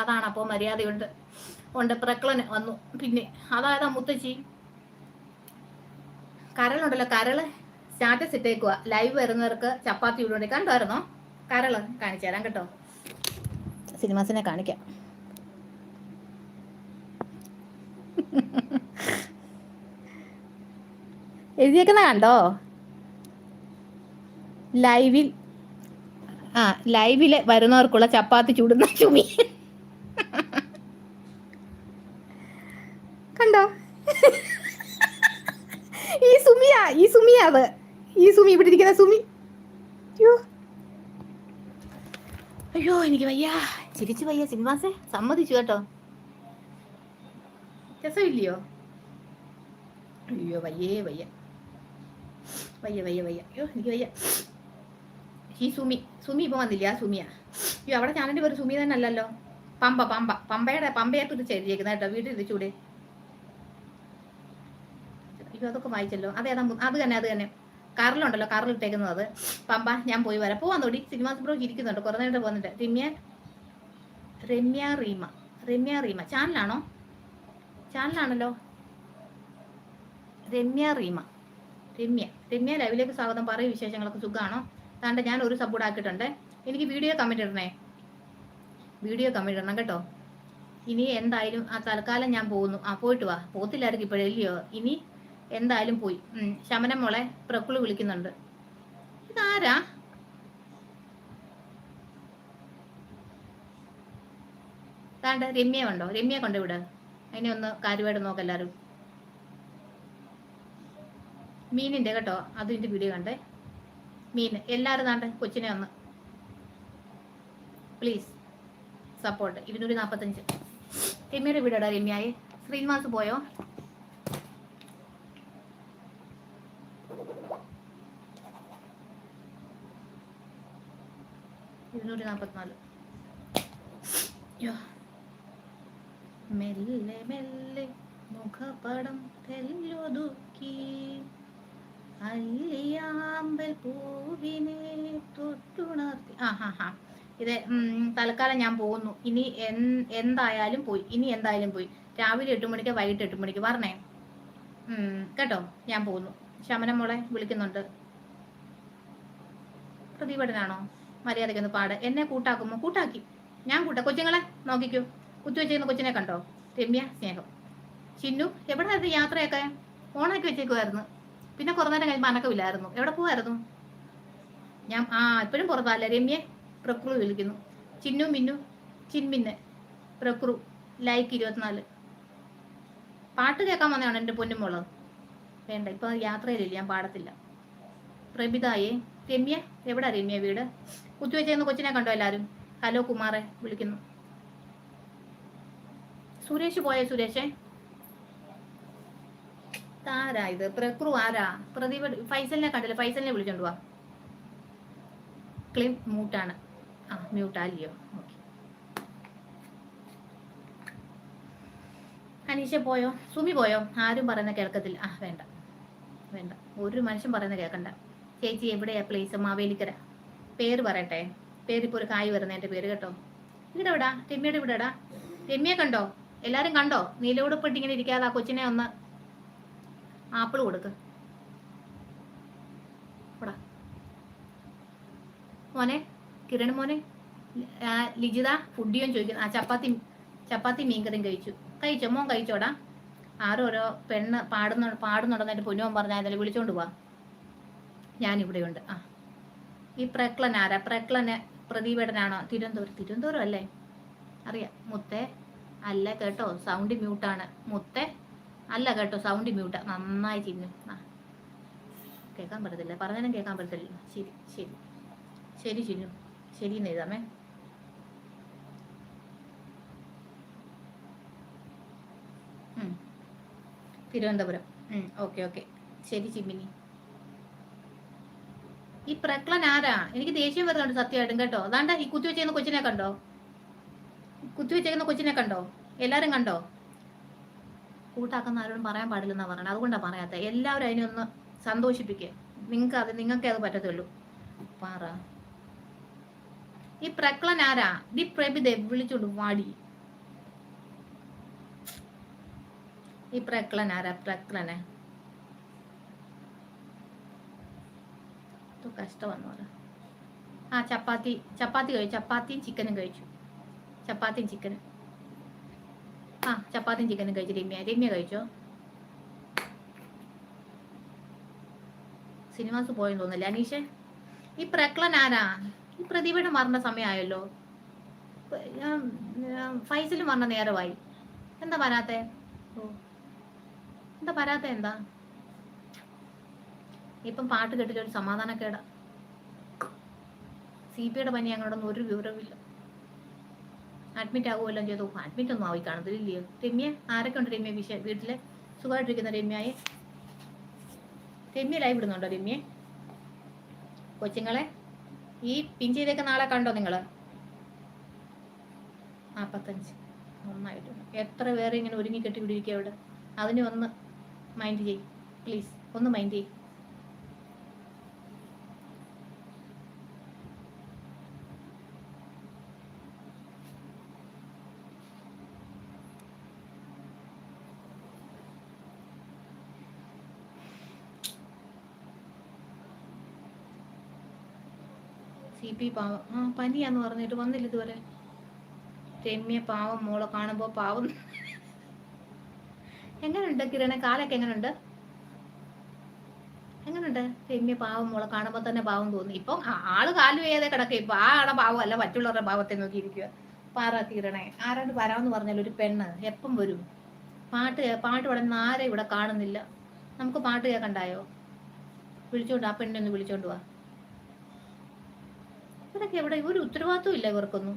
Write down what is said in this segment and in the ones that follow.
അതാണ്. അപ്പോൾ മര്യാദയുണ്ട് ഉണ്ട്. പ്രക്ലന് വന്നു. പിന്നെ അതായത് മുത്തശ്ശി കരളുണ്ടല്ലോ, കരള് സ്റ്റാറ്റസ് ഇട്ടേക്കുക. ലൈവ് വരുന്നവർക്ക് ചപ്പാത്തി ഇടുകൊണ്ട്. കണ്ടായിരുന്നോ? കരള് കാണിച്ചു തരാം കേട്ടോ. സിനിമാസിനെ കാണിക്കാം. എഴുതിയേക്കുന്ന കണ്ടോ? ലൈവില് വരുന്നവർക്കുള്ള ചപ്പാത്തി ചൂടുന്ന ചുമി കണ്ടോ? ഈ സുമിയാ അത്. ഈ സുമി, ഇവിടെ ഇരിക്കുന്ന സുമി. അയ്യോ എനിക്ക് വയ്യ, ചിരിച്ചു വയ്യ. സിനിമാസെ സമ്മതിച്ചു കേട്ടോ. രസമില്ലയോ? അയ്യോ വയ്യേ വയ്യ വയ്യ വയ്യ വയ്യ. അയ്യോ എനിക്ക് വയ്യ. ഈ സുമി ഇപ്പൊ വന്നില്ല. ആ സുമിയാ. അയ്യോ അവിടെ ചാനലിന്റെ പേര് സുമി തന്നെ അല്ലല്ലോ. പമ്പയെ കുറിച്ച് എഴുതിയേക്കുന്ന കേട്ടോ. വീട്ടിൽ ഇരിച്ചൂടെ? അയ്യോ അതൊക്കെ വായിച്ചല്ലോ. അത് തന്നെ കാറിലുണ്ടല്ലോ, കാറിൽ ഇട്ടേക്കുന്നത് അത്. പമ്പ ഞാൻ പോയി വരാം. പോവാൻ തോടി. സിനിമാസ് ബ്രോ ഇരിക്കുന്നുണ്ട്, കുറേ നേരം പോകുന്നുണ്ട്. രമ്യ റീമ ചാനലാണല്ലോ. രമ്യ ലൈവിലേക്ക് സ്വാഗതം. പറയും വിശേഷങ്ങളൊക്കെ സുഖമാണോ? താണ്ട ഞാൻ ഒരു സപ്പോർട്ട് ആക്കിയിട്ടുണ്ട്. എനിക്ക് വീഡിയോ കമന്റ് ഇടണം കേട്ടോ. ഇനി എന്തായാലും ആ തൽക്കാലം ഞാൻ പോകുന്നു. പോയിട്ട് വാ. പോത്തില്ലായിരിക്കും ഇപ്പോഴല്ലയോ. ഇനി എന്തായാലും പോയി. ശമനം മോളെ പ്രക്കുള് വിളിക്കുന്നുണ്ട്. ഇതാരാ? താണ്ട രമ്യ കണ്ടോ ഇവിടെ? അതിനെ ഒന്ന് കാര്യമായിട്ട് നോക്കെല്ലാരും. മീനിന്റെ കേട്ടോ, അതിന്റെ വീഡിയോ കണ്ടേ. മീൻ എല്ലാരും താണ്ട കൊച്ചിനെ ഒന്ന് പ്ലീസ് സപ്പോർട്ട്. 245 രമ്യയുടെ വീടാ. രമ്യായി ശ്രീനിവാസ് പോയോ? മെല്ലെ മെല്ലെ മുഖപടം തെല്ലൊതുക്കി അല്ലിയാമ്പൽ പൂവിനെ തൊട്ടുണർത്തി. ഇത് തൽക്കാലം ഞാൻ പോകുന്നു. ഇനി എന്തായാലും പോയി. രാവിലെ 8 മണിക്ക്, വൈകിട്ട് 8 മണിക്ക് പറഞ്ഞേ കേട്ടോ. ഞാൻ പോകുന്നു. ശമനം മോളെ വിളിക്കുന്നുണ്ട്. പ്രതിഭടനാണോ? മര്യാദയ്ക്കൊന്ന് പാട്. എന്നെ കൂട്ടാക്കുമോ? കൂട്ടാക്കി. ഞാൻ കൊച്ചുങ്ങളെ നോക്കിക്കൂ. കുത്തിവെച്ചിരുന്ന കൊച്ചിനെ കണ്ടോ? രമ്യ സ്നേഹം. ചിന്നു എവിടെ യാത്രയൊക്കെ ഓണാക്കി വെച്ചേക്കുമായിരുന്നു. പിന്നെ കുറേ നേരം കഴിയുമ്പോൾ അനക്കമില്ലായിരുന്നു. എവിടെ പോവായിരുന്നു? ഞാൻ ഇപ്പോഴും പുറത്തല്ലേ. രമ്യെ പ്രക്രു വിളിക്കുന്നു. ചിന്നു മിന്നു ചിന്മിന്ന് പ്രക്രു ലൈക്ക് 24. പാട്ട് കേൾക്കാൻ വന്നതാണ് എൻ്റെ പൊന്നുമോള്. വേണ്ട, ഇപ്പൊ യാത്രയിലില്ല, ഞാൻ പാടത്തില്ല. പ്രഭിതായേ രമ്യ എവിടാ? രമ്യ വീട്. കുത്തിവെച്ചേക്കുന്ന കൊച്ചിനെ കണ്ടോ എല്ലാരും? ഹലോ കുമാറെ വിളിക്കുന്നു. സുരേഷ് പോയോ? സുരേഷേ ആരാ ഇത്? പ്രക്രു ആരാ? പ്രദീപ് ഫൈസലിനെ കണ്ടില്ല. ഫൈസലിനെ വിളിച്ചോണ്ട് പോവാ. ക്ലിം മ്യൂട്ടാണ്. മ്യൂട്ടല്ലയോ? ഓക്കെ. അനീഷ പോയോ? സുമി പോയോ? ആരും പറയുന്ന കേൾക്കത്തില്ല. വേണ്ട, ഒരു മനുഷ്യൻ പറയുന്ന കേൾക്കണ്ട. ചേച്ചി എവിടെയാ പ്ലേസ്? മാവേലിക്കര. പേര് പറയട്ടെ. പേരിപ്പോ ഒരു കായ് വരുന്നതിന്റെ പേര് കേട്ടോ. ഇവിടെ എവിടാ? രമ്യയുടെ ഇവിടെ ഇടാ. രമ്യ കണ്ടോ? എല്ലാരും കണ്ടോ? നീലയോടൊപ്പിട്ട് ഇങ്ങനെ ഇരിക്കാതെ ആ കൊച്ചിനെ ഒന്ന് ആപ്പിൾ കൊടുക്ക്. മോനെ കിരൺ മോനെ. ലിജിത ഫുഡിയും ചോദിക്കുന്നു. ചപ്പാത്തി മീൻകറിയും കഴിച്ചോ? മോൻ കഴിച്ചോടാ? ആരോരോ പെണ്ണ് പാടുന്നുണ്ടെന്നെ പൊന്നുവൻ പറഞ്ഞാൽ അതിൽ വിളിച്ചോണ്ട് പോവാ. ഞാനിവിടെയുണ്ട്. ഈ പ്രക്ലൻ ആരാ? പ്രക്ലന് പ്രദീപേടനാണോ? തിരുവനന്തപുരം അല്ലേ? അറിയാം. മുത്തേ അല്ല കേട്ടോ, സൗണ്ട് മ്യൂട്ടാണ്. മുത്തേ അല്ല കേട്ടോ, സൗണ്ട് മ്യൂട്ടാ. നന്നായി ചിന്നു. കേൾക്കാൻ പറ്റത്തില്ല, പറഞ്ഞാലും കേൾക്കാൻ പറ്റത്തില്ല. ശരി ചിന്നു. ശരി എന്ന് എഴുതാമേ. തിരുവനന്തപുരം. ഓക്കെ. ശരി ചിമ്മിനി. ഈ പ്രക്ലൻ ആരാ? എനിക്ക് ദേഷ്യം വരുന്നുണ്ട് സത്യമായിട്ടും കേട്ടോ. അതാണ്ട ഈ കുത്തിവെച്ചേക്കുന്ന കൊച്ചിനെ കണ്ടോ? എല്ലാരും കണ്ടോ? കൂട്ടാക്കുന്ന ആരോടും പറയാൻ പാടില്ലെന്നാ പറയണത്. അതുകൊണ്ടാണ് പറയാത്ത. എല്ലാവരും അതിനൊന്ന് സന്തോഷിപ്പിക്കുക. നിങ്ങൾക്ക് അത് പറ്റത്തുള്ളൂ. പറ. ഈ പ്രക്ലൻ ആരാ? ദി പ്രഭിതെ വിളിച്ചോണ്ട് വാടി. ഈ പ്രക്ലൻ ആരാ? പ്രക്ലനെ കഷ്ടമാണെന്ന് പറ. ആ ചപ്പാത്തി കഴിച്ചു. ചപ്പാത്തിയും ചിക്കനും കഴിച്ചു. ചപ്പാത്തിയും ചിക്കനും കഴിച്ചു. രമ്യ കഴിച്ചോ? സിനിമാസ് പോയെന്ന് തോന്നില്ല. അനീഷേ, ഈ പ്രക്ലൻ ആരാ? ഈ പ്രതിഭയുടെ മരണ സമയമായല്ലോ. ഫൈസൽ മരണ നേരമായി. എന്താ വരാത്തെ? എന്താ ഇപ്പം പാട്ട് കേട്ടില്ല, ഒരു സമാധാനക്കേടാ. CP-യുടെ പനി ഞങ്ങളോടൊന്നും ഒരു വിവരമില്ല. അഡ്മിറ്റ് ആകുമല്ലോ ചെയ്തു. അഡ്മിറ്റ് ഒന്നും ആയി കാണത്തില്ലയോ? രമ്യ ആരൊക്കെ ഉണ്ട്? രമ്യ വീട്ടിലെ സുഖമായിട്ടിരിക്കുന്ന രമ്യയെ? രമ്യ ലൈവ് ഇടുന്നുണ്ടോ? രമ്യ കൊച്ചുങ്ങളെ, ഈ പിൻ ചെയ്തൊക്കെ നാളെ കണ്ടോ നിങ്ങള്? 45 നന്നായിട്ടുണ്ട്. എത്ര പേരെ ഇങ്ങനെ ഒരുങ്ങി കെട്ടി വിടിയിരിക്കുക അവിടെ. അതിനെ ഒന്ന് മൈൻഡ് ചെയ്യും പ്ലീസ്, ഒന്ന് മൈൻഡ് ചെയ്യും. CP പാവം. പനിയാന്ന് പറഞ്ഞിട്ട് വന്നില്ല ഇതുവരെ. രമ്യ പാവം, മോളെ കാണുമ്പോ പാവം. എങ്ങനെയുണ്ട് കിരണെ? കാലൊക്കെ എങ്ങനെയുണ്ട്? രമ്യ പാവം, മോളെ കാണുമ്പോ തന്നെ പാവം തോന്നി. ഇപ്പൊ ആള് കാല് വേദ കിടക്ക. ഇപ്പൊ ആ ആടെ പാവം അല്ല, മറ്റുള്ളവരുടെ പാവത്തെ നോക്കിയിരിക്കുക. പാറ കിരണെ, ആരാണ്ട് വരാമെന്ന് പറഞ്ഞാൽ ഒരു പെണ്ണ് എപ്പം വരും? പാട്ട് പാടുന്ന ആരെ ഇവിടെ കാണുന്നില്ല. നമുക്ക് പാട്ട് കേൾക്കണ്ടായോ? വിളിച്ചോണ്ട് ആ പെണ്ണൊന്ന് വിളിച്ചോണ്ട് വാ. ഇവരൊക്കെ എവിടെ? ഒരു ഉത്തരവാദിത്വം ഇല്ല ഇവർക്കൊന്നും.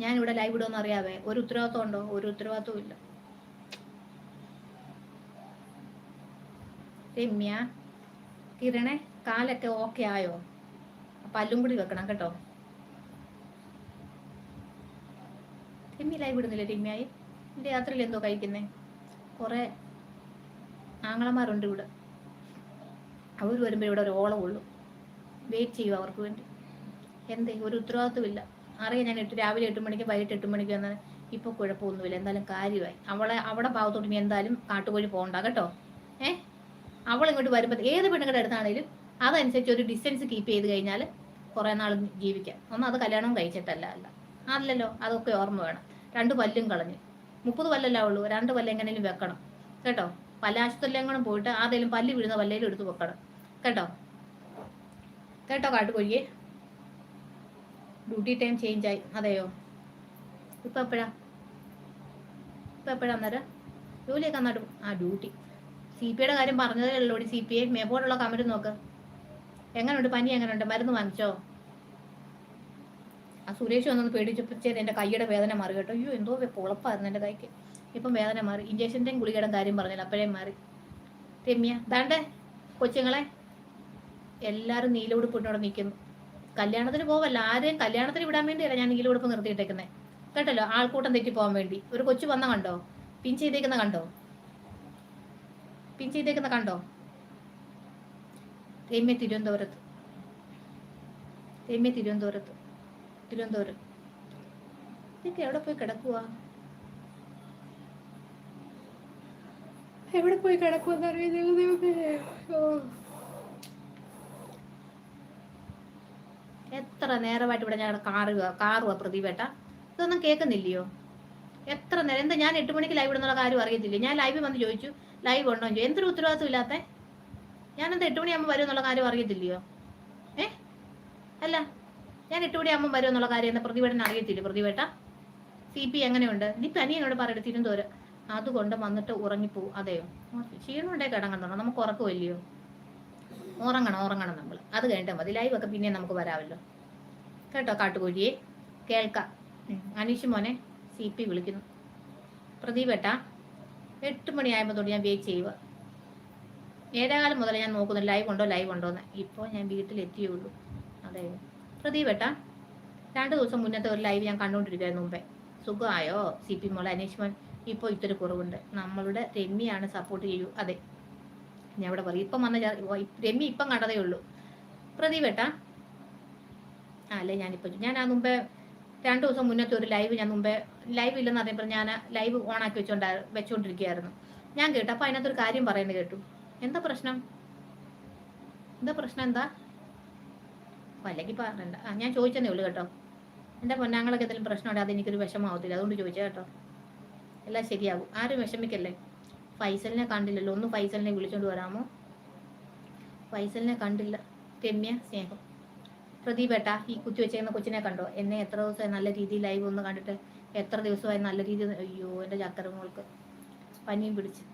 ഞാൻ ഇവിടെ ലൈവ് ഇടുമെന്ന് അറിയാവേ. ഒരു ഉത്തരവാദിത്വം ഉണ്ടോ? ഒരു ഉത്തരവാദിത്വം ഇല്ല. രമ്യ, കിരണെ, കാലൊക്കെ ഓക്കെ ആയോ? പല്ലും കൂടി വെക്കണം കേട്ടോ. രമ്യ ലൈവ് ഇടുന്നില്ല. രമ്യായി എൻ്റെ യാത്രയിൽ എന്തോ കഴിക്കുന്നേ? കുറെ ആങ്ങളമാരുണ്ട് ഇവിടെ. അവർ വരുമ്പോൾ ഇവിടെ ഒരു ഓളം ഉള്ളൂ. വെയിറ്റ് ചെയ്യുക അവർക്ക് വേണ്ടി. എന്തേ? ഒരു ഉത്തരവാദിത്വം ഇല്ല. അറിയാം ഞാൻ രാവിലെ 8 മണിക്ക് വൈകിട്ട് 8 മണിക്ക് വന്നാൽ ഇപ്പോൾ കുഴപ്പമൊന്നുമില്ല. എന്തായാലും കാര്യമായി. അവിടെ ഭാഗത്തോട്ട് ഇനി എന്തായാലും കാട്ടുകോഴി പോകണ്ട കേട്ടോ. അവളിങ്ങോട്ട് വരുമ്പോൾ ഏത് പെണ്ണുങ്ങളുടെ അടുത്താണെങ്കിലും അതനുസരിച്ച് ഒരു ഡിസ്റ്റൻസ് കീപ്പ് ചെയ്ത് കഴിഞ്ഞാൽ കുറേ നാൾ ജീവിക്കാം. അത് കല്യാണം കഴിച്ചിട്ടല്ല അല്ലല്ലോ. അതൊക്കെ ഓർമ്മ വേണം. 2 പല്ലും കളഞ്ഞ് 30 പല്ലല്ല ഉള്ളൂ. 2 പല്ല് എങ്ങനെയും വെക്കണം കേട്ടോ. പല്ലാശുപത്രിയിലെങ്ങാനും പോയിട്ട് ആരെങ്കിലും പല്ല് വീഴുന്ന പല്ലേലും എടുത്ത് വെക്കണം കേട്ടോ. കാട്ടുകോഴിയെ. ഡ്യൂട്ടി ടൈം ചേഞ്ച് ആയി. അതെയോ? ഇപ്പം എപ്പോഴാ അന്നേരം ജോലിയൊക്കെ നടും? ഡ്യൂട്ടി. CP-യുടെ കാര്യം പറഞ്ഞതേ ഉള്ളൂ. CP-യെ മേപ്പോഴുള്ള കമന്റ് നോക്ക്. എങ്ങനെയുണ്ട്? പനി എങ്ങനെയുണ്ട്? മരുന്ന് വാങ്ങിച്ചോ? സുരേഷ് വന്നൊന്ന് പേടിച്ചത് എൻ്റെ കൈയുടെ വേദന മാറി കേട്ടോ. അയ്യോ, എന്തോ പൊളപ്പായിരുന്നു എൻ്റെ കൈക്ക്. ഇപ്പം വേദന മാറി. ഇഞ്ചക്ഷൻ്റെയും ഗുളികയുടെ കാര്യം പറഞ്ഞില്ല, അപ്പോഴേ മാറി. രമ്യ ദാണ്ടേ കൊച്ചുങ്ങളെ എല്ലാവരും നീലയുടുപ്പിട്ടോടെ നിൽക്കുന്നു. കല്യാണത്തിന് പോവല്ല. ആരെയും കല്യാണത്തിന് വിടാൻ വേണ്ടിയല്ല ഞാൻ നീലയുടുപ്പ് നിർത്തിയിട്ടേക്കുന്നത് കേട്ടല്ലോ. ആൾക്കൂട്ടം തെറ്റി പോകാൻ വേണ്ടി. ഒരു കൊച്ചു വന്ന കണ്ടോ? പിൻ ചെയ്തേക്കുന്ന കണ്ടോ? രമ്യ തിരുവനന്തപുരം. ഇതൊക്കെ എവിടെ പോയി കിടക്കുവാ? എത്ര നേരമായിട്ട് ഇവിടെ ഞാൻ കാറുവാ പ്രതിവേട്ട. ഇതൊന്നും കേൾക്കുന്നില്ലയോ? എത്ര നേരം? എന്താ ഞാൻ 8 മണിക്ക് ലൈവ് ഇടുന്നുള്ള കാര്യം അറിയത്തില്ലേ? ഞാൻ ലൈവ് വന്ന് ചോദിച്ചു ലൈവ് ഉണ്ടോ ചോദിച്ചു. എന്തൊരു ഉത്തരവാദിത്വം ഇല്ലാത്ത. ഞാനെന്താ 8 മണിയാകുമ്പോൾ വരും എന്നുള്ള കാര്യം അറിയത്തില്ലയോ? അല്ല, ഞാൻ 8 മണിയാകുമ്പോൾ വരും എന്നുള്ള കാര്യം എന്താ പ്രതിവേട്ടന് അറിയത്തില്ല? പ്രതിവേട്ട CP എങ്ങനെയുണ്ട്? നീ പനി എന്നോട് പറയട്ടെ. തിരുവനന്തപുരം അതുകൊണ്ട് വന്നിട്ട് ഉറങ്ങിപ്പോവും. അതെയോ? ക്ഷീണമുണ്ടേ കിടങ്ങുന്നുണ്ടോ? നമുക്ക് ഉറക്കമില്ലയോ? ഉറങ്ങണം നമ്മൾ. അത് കഴിഞ്ഞിട്ട് മതി. ലൈവൊക്കെ പിന്നെ നമുക്ക് വരാമല്ലോ കേട്ടോ. കാട്ടുകോഴിയെ കേൾക്കാം. അനീഷ് മോനെ CP വിളിക്കുന്നു. പ്രദീപേട്ട 8 മണിയായപ്പോൾ തൊട്ട് ഞാൻ വെയിറ്റ് ചെയ്യുക. 7:15 മുതൽ ഞാൻ നോക്കുന്നു ലൈവ് ഉണ്ടോന്ന്. ഇപ്പോൾ ഞാൻ വീട്ടിലെത്തിയുള്ളൂ. അതെ പ്രദീപേട്ട, 2 ദിവസം മുന്നത്തെ ഒരു ലൈവ് ഞാൻ കണ്ടുകൊണ്ടിരിക്കുകയായിരുന്നു മുമ്പേ. സുഖമായോ CP മോളെ? അനീഷ് മോൻ ഇപ്പോൾ ഇത്തിരി കുറവുണ്ട്. നമ്മളുടെ രമ്യയാണ് സപ്പോർട്ട് ചെയ്യൂ. അതെ, ഞാൻ ഇവിടെ പറയും. ഇപ്പം വന്ന രമ്യ ഇപ്പം കണ്ടതേ ഉള്ളൂ. പ്രദീപേട്ട അല്ലേ ഞാൻ ആ മുമ്പേ 2 ദിവസം മുന്നത്തെ ഒരു ലൈവ് ഞാൻ മുമ്പേ ലൈവ് ഇല്ലെന്ന് അറിയപ്പോൾ ഞാൻ ലൈവ് ഓണാക്കി വെച്ചോണ്ടിരിക്കുകയായിരുന്നു. ഞാൻ കേട്ടു. അപ്പോൾ അതിനകത്തൊരു കാര്യം പറയുന്നത് കേട്ടു. എന്താ പ്രശ്നം? എന്താ? അല്ലെങ്കിൽ പറയണ്ട. ഞാൻ ചോദിച്ചതേ ഉള്ളൂ കേട്ടോ. എൻ്റെ പൊന്നാങ്ങളൊക്കെ എന്തെങ്കിലും പ്രശ്നമുണ്ട് അതെനിക്കൊരു വിഷമമാവത്തില്ല, അതുകൊണ്ട് ചോദിച്ചാൽ കേട്ടോ. എല്ലാം ശരിയാകും, ആരും വിഷമിക്കല്ലേ. ഫൈസലിനെ കണ്ടില്ലല്ലോ, ഒന്ന് ഫൈസലിനെ വിളിച്ചോണ്ട് വരാമോ? ഫൈസലിനെ കണ്ടില്ല. രമ്യ സ്നേഹം. പ്രദീപേട്ട, ഈ കുത്തിവെച്ചേക്കുന്ന കൊച്ചിനെ കണ്ടോ? എന്നെ എത്ര ദിവസമായി നല്ല രീതിയിൽ ലൈവ് ഒന്ന് കണ്ടിട്ട്, എത്ര ദിവസമായി നല്ല രീതിയിൽ. അയ്യോ എൻ്റെ ചക്കരമോൾക്ക് പനിയും പിടിച്ച്.